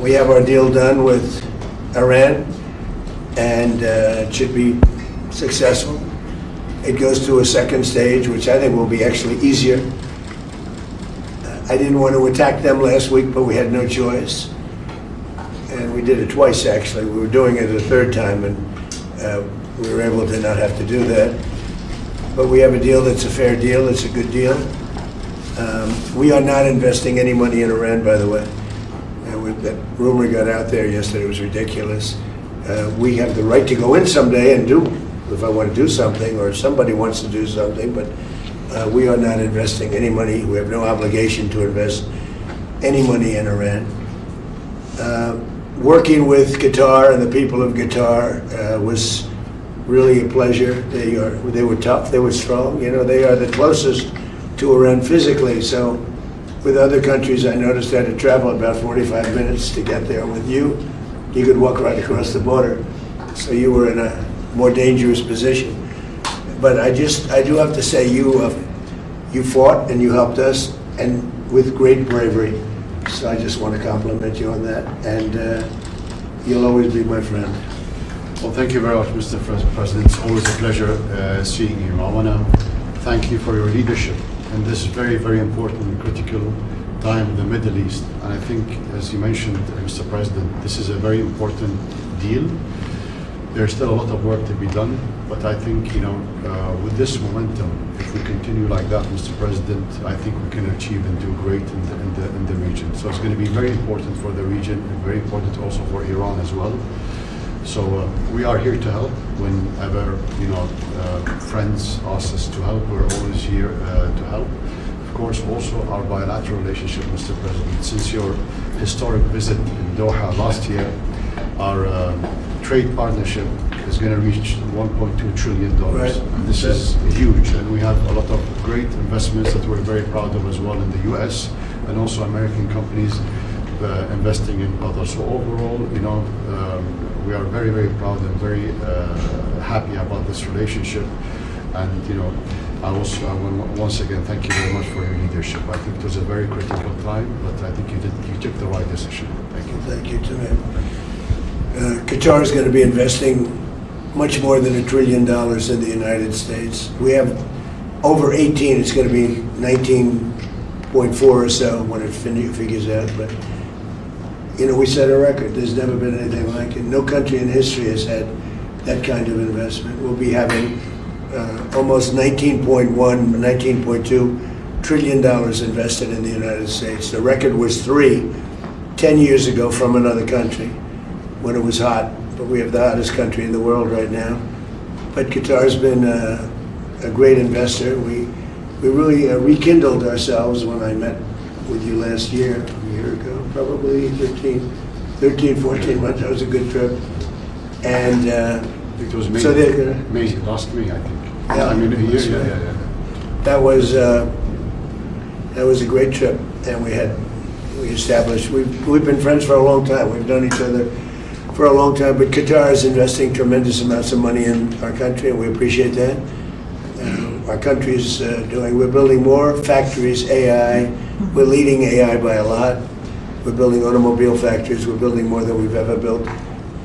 We have our deal done with Iran, and it should be successful. It goes to a second stage, which I think will be actually easier. I didn't want to attack them last week, but we had no choice. And we did it twice, actually. We were doing it a third time, and we were able to not have to do that. But we have a deal that's a fair deal. It's a good deal. We are not investing any money in Iran, by the way. That rumor got out there yesterday. It was ridiculous. We have the right to go in someday and do, if I want to do something, or if somebody wants to do something, but we are not investing any money. We have no obligation to invest any money in Iran. Working with Qatar and the people of Qatar was really a pleasure. They were tough, they were strong. You know, they are the closest to Iran physically. So with other countries, I noticed I had to travel about 45 minutes to get there. With you, you could walk right across the border. So you were in a more dangerous position. But I do have to say, you fought and you helped us, and with great bravery. So I just want to compliment you on that, and you'll always be my friend. Well, thank you very much, Mr. President. It's always a pleasure seeing you. I want to thank you for your leadership in this very, very important and critical time in the Middle East. And I think, as you mentioned, Mr. President, this is a very important deal. There's still a lot of work to be done, but I think, with this momentum, if we continue like that, Mr. President, I think we can achieve and do great in the region. So it's going to be very important for the region, and very important also for Iran as well. So we are here to help whenever friends ask us to help. We're always here to help. Of course, also our bilateral relationship, Mr. President. Since your historic visit in Doha last year, our trade partnership is going to reach $1.2 trillion. Right. And this is huge, and we have a lot of great investments that we're very proud of as well in the U.S. and also American companies investing in Qatar. So overall, we are very, very proud and very happy about this relationship. And I want once again thank you very much for your leadership. I think it was a very critical time, but I think you took the right decision. Thank you. Thank you, Tamim. Qatar is going to be investing much more than $1 trillion in the United States. We have over 18. It's going to be 19.4 or so when it figures out. But we set a record. There's never been anything like it. No country in history has had that kind of investment. We'll be having almost $19.2 trillion invested in the United States. The record was 10 years ago from another country when it was hot. But we have the hottest country in the world right now. But Qatar's been a great investor. We really rekindled ourselves when I met with you last year, a year ago, probably 13, 14 months. That was a good trip. And I think it was May, so last May, I think. Yeah, I mean, a year. Yeah. That was a great trip, and we established. We've been friends for a long time. We've known each other for a long time. But Qatar is investing tremendous amounts of money in our country, and we appreciate that. Our country is we're building more factories, AI. We're leading AI by a lot. We're building automobile factories. We're building more than we've ever built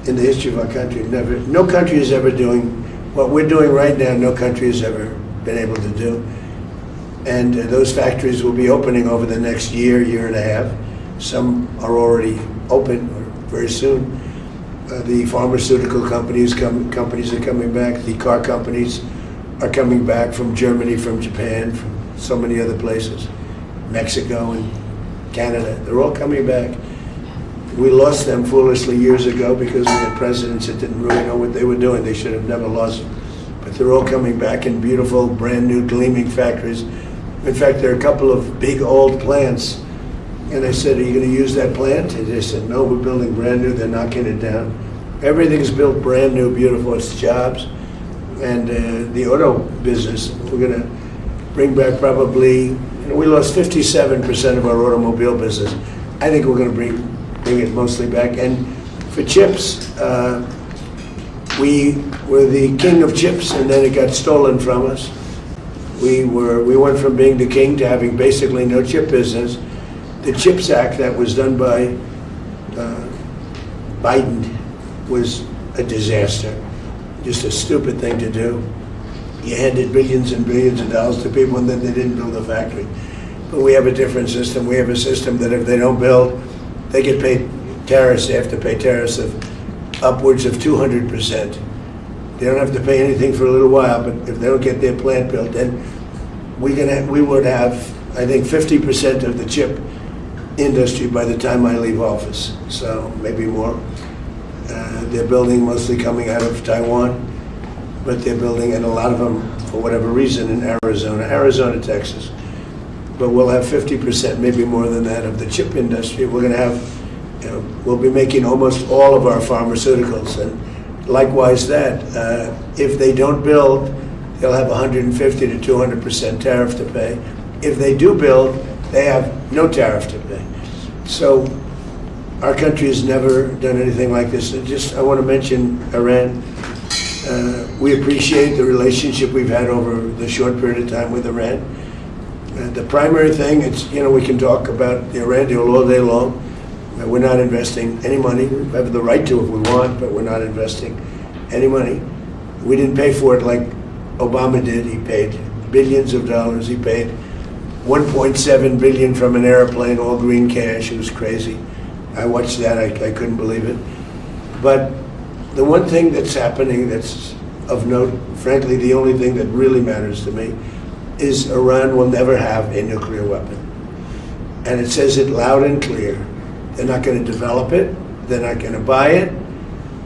in the history of our country. No country is ever doing what we're doing right now. No country has ever been able to do. And those factories will be opening over the next year and a half. Some are already open, or very soon. The pharmaceutical companies are coming back. The car companies are coming back from Germany, from Japan, from so many other places, Mexico and Canada. They're all coming back. We lost them foolishly years ago because we had presidents that didn't really know what they were doing. They should have never lost them. But they're all coming back in beautiful, brand new, gleaming factories. In fact, there are a couple of big old plants. And I said, are you going to use that plant? And they said, no, we're building brand new. They're knocking it down. Everything's built brand new, beautiful. It's jobs. And the auto business, we're going to bring back probably, we lost 57% of our automobile business. I think we're going to bring it mostly back. And for chips, we were the king of chips, and then it got stolen from us. We went from being the king to having basically no chip business. The CHIPS Act that was done by Biden was a disaster, just a stupid thing to do. You handed billions and billions of dollars to people and then they didn't build a factory. But we have a different system. We have a system that if they don't build, they get paid tariffs. They have to pay tariffs of upwards of 200%. They don't have to pay anything for a little while, but if they don't get their plant built, then we would have, I think, 50% of the chip industry by the time I leave office. So maybe more. They're building mostly coming out of Taiwan, but they're building, and a lot of them, for whatever reason, in Arizona, Texas. But we'll have 50%, maybe more than that, of the chip industry. We're going to have, we'll be making almost all of our pharmaceuticals. And likewise that, if they don't build, they'll have 150 to 200% tariff to pay. If they do build, they have no tariff to pay. So our country has never done anything like this. I want to mention Iran. We appreciate the relationship we've had over the short period of time with Iran. The primary thing, we can talk about the Iran deal all day long. We're not investing any money. We have the right to if we want, but we're not investing any money. We didn't pay for it like Obama did. He paid billions of dollars. He paid 1.7 billion from an airplane, all green cash. It was crazy. I watched that. I couldn't believe it. But the one thing that's happening that's of note, frankly, the only thing that really matters to me, is Iran will never have a nuclear weapon. And it says it loud and clear. They're not going to develop it. They're not going to buy it.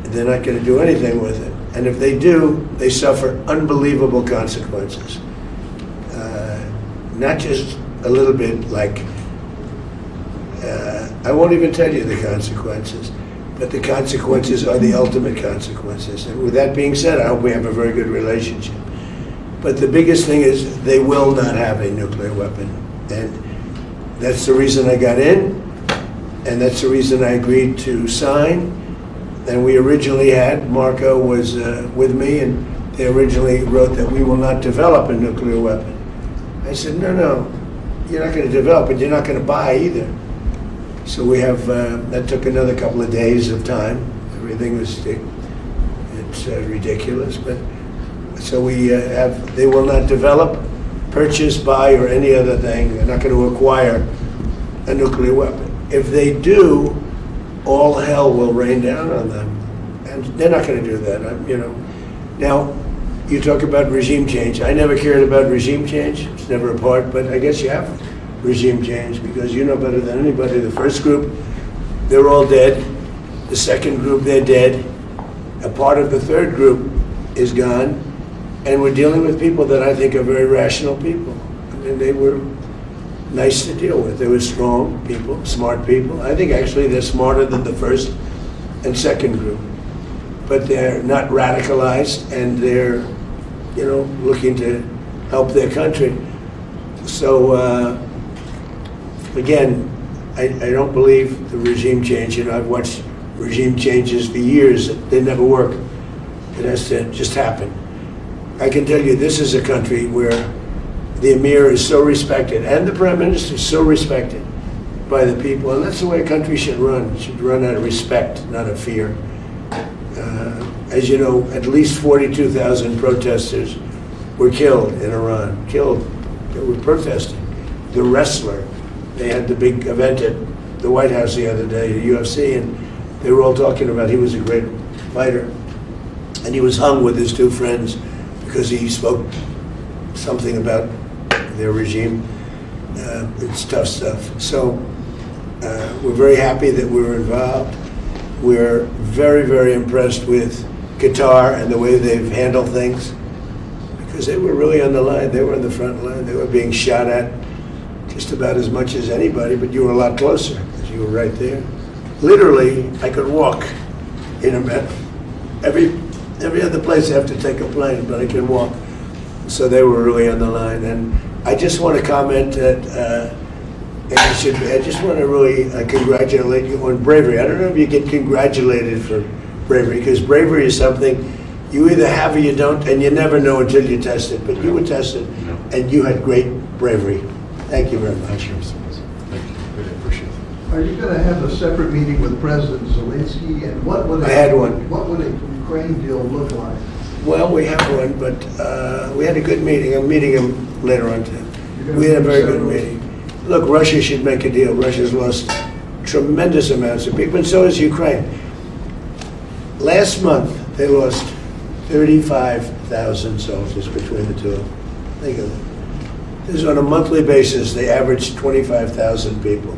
They're not going to do anything with it. And if they do, they suffer unbelievable consequences. Not just a little bit like, I won't even tell you the consequences, but the consequences are the ultimate consequences. And with that being said, I hope we have a very good relationship. But the biggest thing is they will not have a nuclear weapon. And that's the reason I got in, and that's the reason I agreed to sign. And we originally had, Marco was with me, and they originally wrote that we will not develop a nuclear weapon. I said, no, you're not going to develop it, you're not going to buy either. So we have, that took another couple of days of time. Everything was, it's ridiculous, but so we have, they will not develop, purchase, buy, or any other thing. They're not going to acquire a nuclear weapon. If they do, all hell will rain down on them. And they're not going to do that, Now, you talk about regime change. I never cared about regime change. It's never a part, but I guess you have regime change because you know better than anybody. The first group, they're all dead. The second group, they're dead. A part of the third group is gone. And we're dealing with people that I think are very rational people. And they were nice to deal with. They were strong people, smart people. I think actually they're smarter than the first and second group. But they're not radicalized, and they're, looking to help their country. So, again, I don't believe the regime change. I've watched regime changes for years. They never work. It has to just happen. I can tell you this is a country where the Emir is so respected, and the Prime Minister is so respected by the people, and that's the way a country should run. It should run out of respect, not of fear. As you know, at least 42,000 protesters were killed in Iran. Killed. They were protesting. The wrestler, they had the big event at the White House the other day, the UFC, and they were all talking about he was a great fighter. And he was hung with his two friends because he spoke something about their regime. It's tough stuff. So we're very happy that we were involved. We're very, very impressed with Qatar and the way they've handled things, because they were really on the line. They were on the front line. They were being shot at just about as much as anybody, but you were a lot closer because you were right there. Literally, I could walk in every other place I have to take a plane, but I can walk. So they were really on the line. And I just want to comment that I just want to really congratulate you on bravery. I don't know if you get congratulated for bravery, because bravery is something you either have or you don't, and you never know until you test it. But you were tested, and you had great bravery. Thank you very much. Thank you, Mr. President. Thank you. Really appreciate it. Are you going to have a separate meeting with President Zelensky, and what would I had one. What would a Ukraine deal look like? Well, we have one, but we had a good meeting. I'm meeting him later on today. We had a very good meeting. Look, Russia should make a deal. Russia's lost tremendous amounts of people, and so has Ukraine. Last month, they lost 35,000 soldiers between the two of them. Think of it. This is on a monthly basis. They average 25,000 people,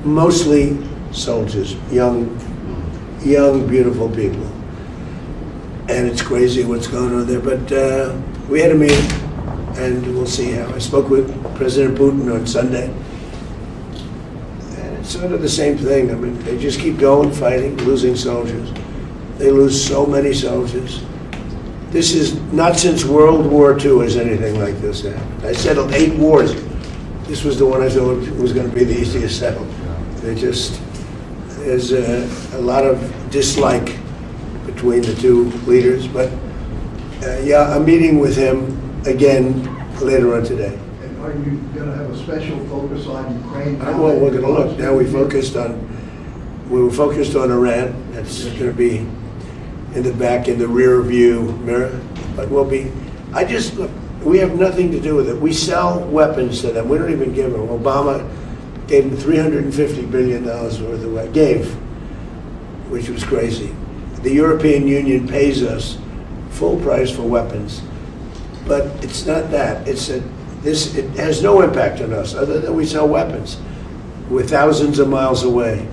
mostly soldiers, young, beautiful people. And it's crazy what's going on there. But we had a meeting, and we'll see how. I spoke with President Putin on Sunday. And it's sort of the same thing. I mean, they just keep going, fighting, losing soldiers. They lose so many soldiers. This is not since World War II has anything like this happened. I settled 8 wars. This was the one I thought was going to be the easiest settled. There's a lot of dislike between the two leaders, but yeah, I'm meeting with him again later on today. And are you going to have a special focus on Ukraine? Well, we're going to look. Now we were focused on Iran. That's going to be in the back, in the rear view mirror. But look, we have nothing to do with it. We sell weapons to them. We don't even give them. Obama gave them $350 billion worth of weapons. Which was crazy. The European Union pays us full price for weapons. But it's not that. It has no impact on us other than we sell weapons. We're thousands of miles away.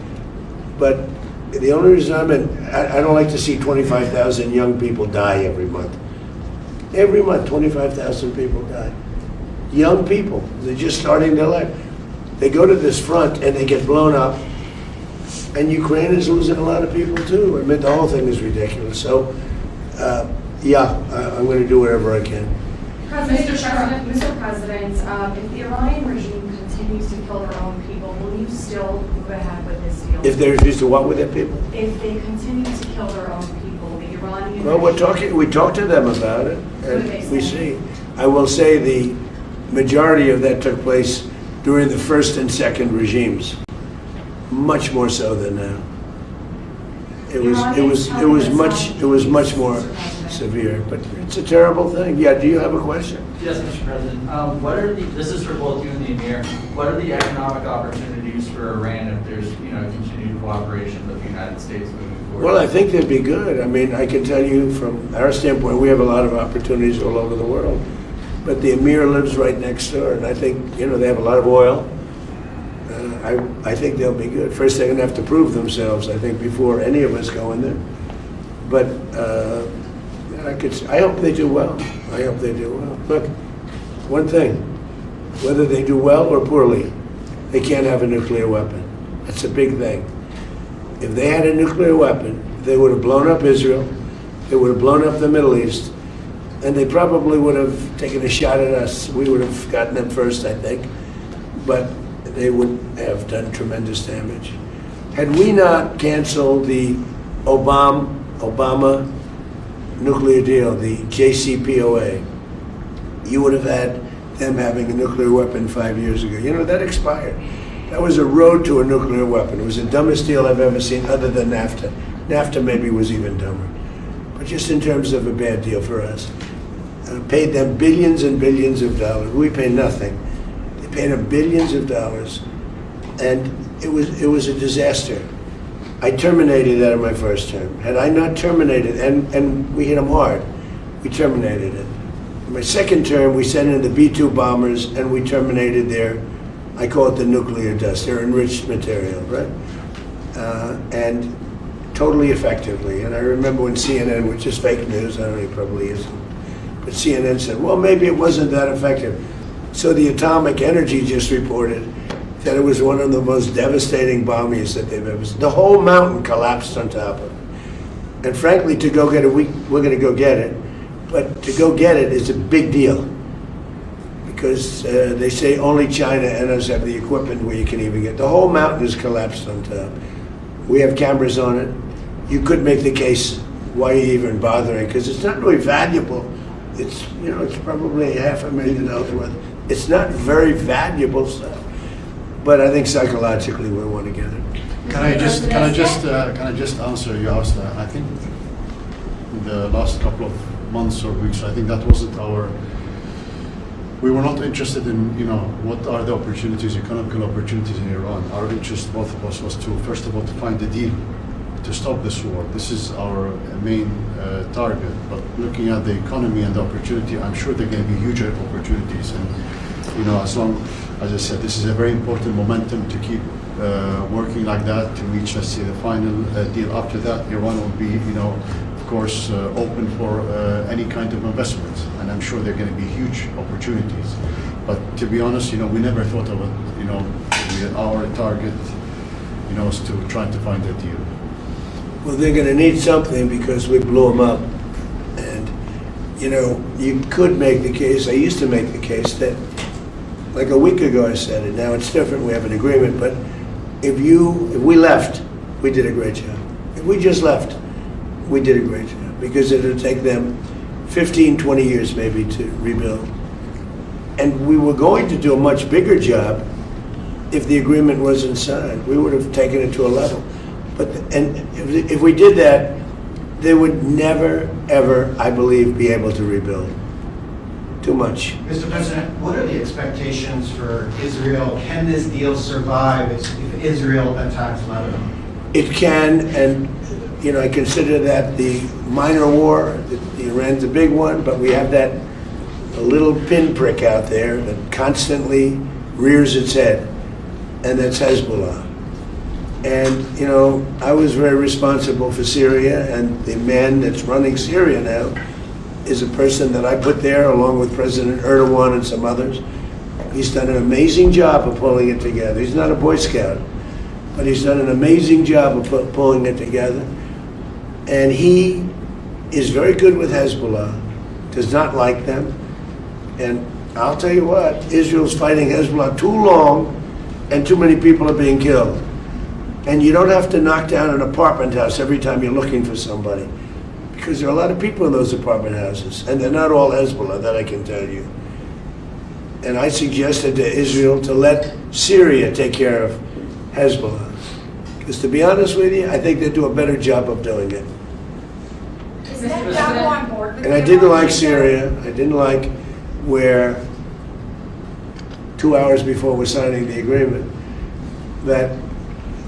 But the only reason I don't like to see 25,000 young people die every month. Every month, 25,000 people die. Young people, they're just starting their life. They go to this front and they get blown up. And Ukraine is losing a lot of people too. I mean, the whole thing is ridiculous. So, I'm going to do whatever I can. Mr. President, if the Iranian regime continues to kill their own people, will you still move ahead with this deal? If they refuse to what with their people? If they continue to kill their own people, the Iranian Well, regime... we talk to them about it, and we see. I will say the majority of that took place during the first and second regimes, much more so than now. It was much more severe, but it's a terrible thing. Yeah, do you have a question? Yes, Mr. President. This is for both you and the Emir. What are the economic opportunities for Iran if there's continued cooperation with the United States moving forward? Well, I think they'd be good. I mean, I can tell you from our standpoint, we have a lot of opportunities all over the world. But the Emir lives right next door, and I think, they have a lot of oil. I think they'll be good. First, they're going to have to prove themselves, I think, before any of us go in there. But I hope they do well. I hope they do well. Look, one thing, whether they do well or poorly, they can't have a nuclear weapon. That's a big thing. If they had a nuclear weapon, they would have blown up Israel, they would have blown up the Middle East, and they probably would have taken a shot at us. We would have gotten them first, I think. But they would have done tremendous damage. Had we not canceled the Obama nuclear deal, the JCPOA, you would have had them having a nuclear weapon 5 years ago. That expired. That was a road to a nuclear weapon. It was the dumbest deal I've ever seen other than NAFTA. NAFTA maybe was even dumber. But just in terms of a bad deal for us. Paid them billions and billions of dollars. We pay nothing. They paid them billions of dollars. And it was a disaster. I terminated that in my first term. Had I not terminated, and we hit them hard, we terminated it. In my second term, we sent in the B-2 bombers, and we terminated their, I call it the nuclear dust, their enriched material, right? And totally effectively. And I remember when CNN, which is fake news, I don't know, it probably isn't, but CNN said, well, maybe it wasn't that effective. So the Atomic Energy just reported that it was one of the most devastating bombings that they've ever seen. The whole mountain collapsed on top of it. And frankly, to go get it, we're going to go get it. But to go get it is a big deal. Because they say only China and us have the equipment where you can even get. The whole mountain is collapsed on top. We have cameras on it. You could make the case, why are you even bothering? Because it's not really valuable. It's, it's probably $500,000 worth. It's not very valuable stuff. but I think psychologically we're one together. Can I just answer you, Asta? I think the last couple of months or weeks, I think that wasn't our. We were not interested in, what are the opportunities, economical opportunities in Iran. Our interest, both of us, was to, first of all, to find a deal to stop this war. This is our main target. But looking at the economy and the opportunity, I'm sure there are going to be huge opportunities. And, as long, as I said, this is a very important momentum to keep working like that to reach, let's say, the final deal. After that, Iran will be, of course, open for any kind of investments, and I'm sure there are going to be huge opportunities. But to be honest, we never thought of it. Our target, is to try to find a deal. Well, they're going to need something because we blew them up. And, you could make the case, I used to make the case that, like a week ago I said it, now it's different, we have an agreement, but if we left, we did a great job. If we just left, we did a great job, because it'll take them 15, 20 years maybe to rebuild. And we were going to do a much bigger job if the agreement wasn't signed. We would have taken it to a level. And if we did that, they would never, ever, I believe, be able to rebuild. Too much. Mr. President, what are the expectations for Israel? Can this deal survive if Israel attacks Lebanon? It can, and I consider that the minor war. Iran's a big one, but we have that little pinprick out there that constantly rears its head, and that's Hezbollah. And, I was very responsible for Syria, and the man that's running Syria now is a person that I put there along with President Erdogan and some others. He's done an amazing job of pulling it together. He's not a Boy Scout, but he's done an amazing job of pulling it together. And he is very good with Hezbollah, does not like them. And I'll tell you what, Israel's fighting Hezbollah too long, and too many people are being killed. And you don't have to knock down an apartment house every time you're looking for somebody, because there are a lot of people in those apartment houses, and they're not all Hezbollah, that I can tell you. And I suggested to Israel to let Syria take care of Hezbollah. Because to be honest with you, I think they do a better job of doing it. Is Netanyahu on board with And I didn't like Syria. I didn't like where 2 hours before we're signing the agreement that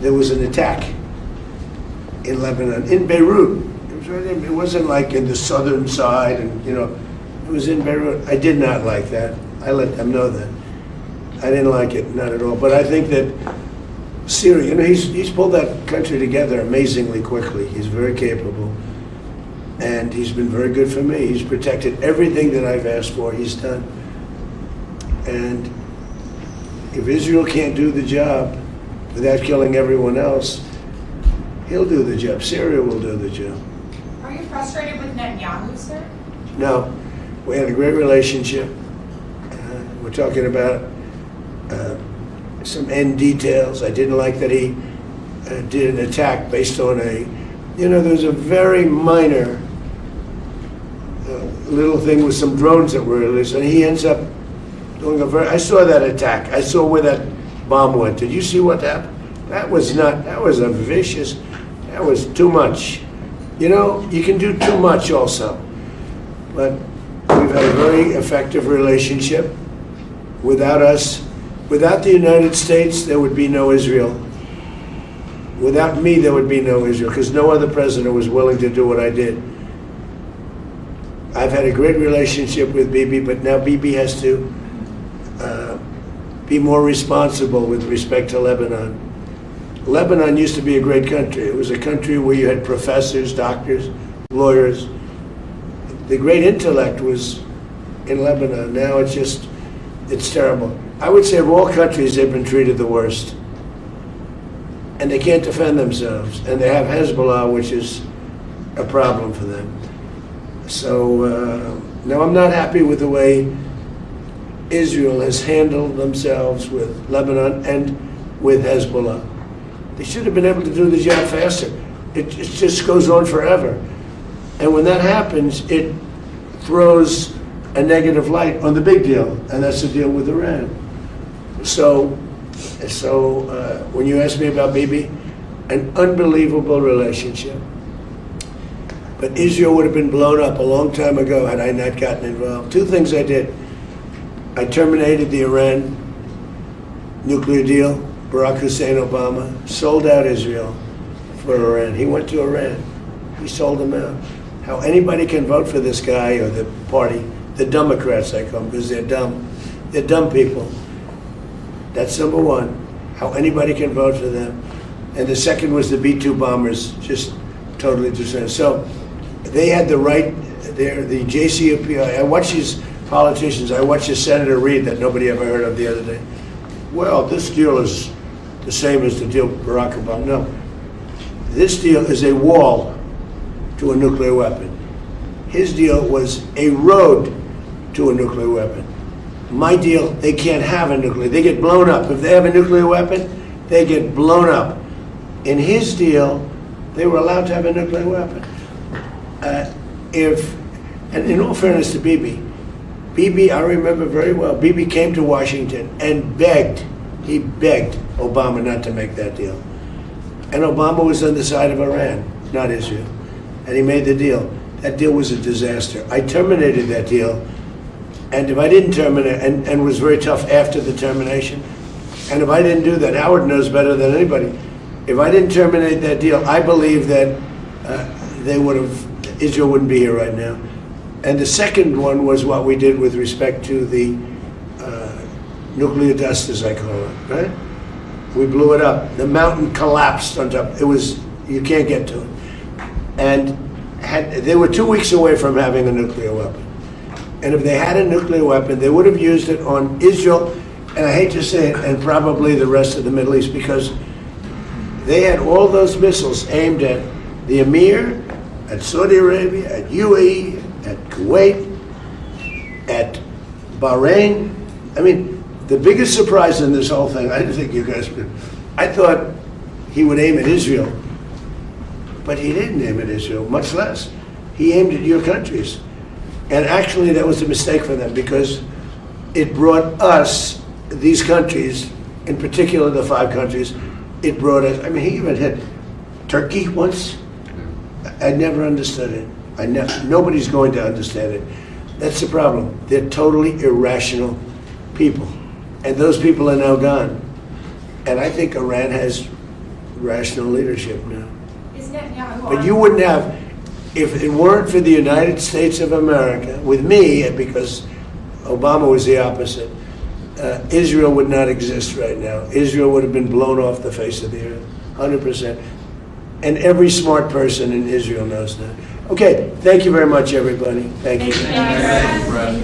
there was an attack in Lebanon, in Beirut. It wasn't like in the southern side, and it was in Beirut. I did not like that. I let them know that. I didn't like it, not at all. But I think that Syria, he's pulled that country together amazingly quickly. He's very capable, and he's been very good for me. He's protected everything that I've asked for. He's done. And if Israel can't do the job without killing everyone else, he'll do the job. Syria will do the job. Are you frustrated with Netanyahu, sir? No, we had a great relationship. We're talking about some end details. I didn't like that he did an attack based on there's a very minor little thing with some drones that were released, and he ends up doing I saw that attack. I saw where that bomb went. Did you see what happened? That was a vicious, that was too much. You can do too much also. But we've had a very effective relationship. Without us, without the United States, there would be no Israel. Without me, there would be no Israel, because no other president was willing to do what I did. I've had a great relationship with Bibi, but now Bibi has to be more responsible with respect to Lebanon. Lebanon used to be a great country. It was a country where you had professors, doctors, lawyers. The great intellect was in Lebanon. Now it's terrible. I would say of all countries, they've been treated the worst. And they can't defend themselves. And they have Hezbollah, which is a problem for them. So now I'm not happy with the way Israel has handled themselves with Lebanon and with Hezbollah. They should have been able to do the job faster. It just goes on forever. And when that happens, it throws a negative light on the big deal, and that's the deal with Iran. So And so when you ask me about Bibi, an unbelievable relationship. But Israel would have been blown up a long time ago had I not gotten involved. Two things I did. I terminated the Iran nuclear deal. Barack Hussein Obama sold out Israel for Iran. He went to Iran. He sold them out. How anybody can vote for this guy or the party, the Democrats I call them, because they're dumb. They're dumb people. That's number one. How anybody can vote for them. And the second was the B-2 bombers, just totally destroyed. So they had the right, the JCPOA. I watch these politicians. I watched this Senator Reid that nobody ever heard of the other day. Well, this deal is the same as the deal with Barack Obama. No. This deal is a wall to a nuclear weapon. His deal was a road to a nuclear weapon. My deal, they can't have a nuclear. They get blown up. If they have a nuclear weapon, they get blown up. In his deal, they were allowed to have a nuclear weapon. And in all fairness to Bibi, I remember very well, Bibi came to Washington and begged Obama not to make that deal. And Obama was on the side of Iran, not Israel. And he made the deal. That deal was a disaster. I terminated that deal. And if I didn't terminate, and was very tough after the termination, and if I didn't do that, Howard knows better than anybody, if I didn't terminate that deal, I believe that Israel wouldn't be here right now. And the second one was what we did with respect to the nuclear dust, as I call it, right? We blew it up. The mountain collapsed on top. It was, you can't get to it. And they were 2 weeks away from having a nuclear weapon. And if they had a nuclear weapon, they would have used it on Israel, and I hate to say it, and probably the rest of the Middle East, because they had all those missiles aimed at the Emir, at Saudi Arabia, at UAE, at Kuwait, at Bahrain. I mean, the biggest surprise in this whole thing, I didn't think you guys would, I thought he would aim at Israel, but he didn't aim at Israel, much less. He aimed at your countries. And actually that was a mistake for them, because it brought us, these countries, in particular the 5 countries, it brought us, I mean, he even hit Turkey once. I never understood it. Nobody's going to understand it. That's the problem. They're totally irrational people. And those people are now gone. And I think Iran has rational leadership now. Is Netanyahu But you wouldn't have, if it weren't for the United States of America, with me, because Obama was the opposite, Israel would not exist right now. Israel would have been blown off the face of the earth, 100%. And every smart person in Israel knows that. Okay, thank you very much, everybody. Thank you. Thank you.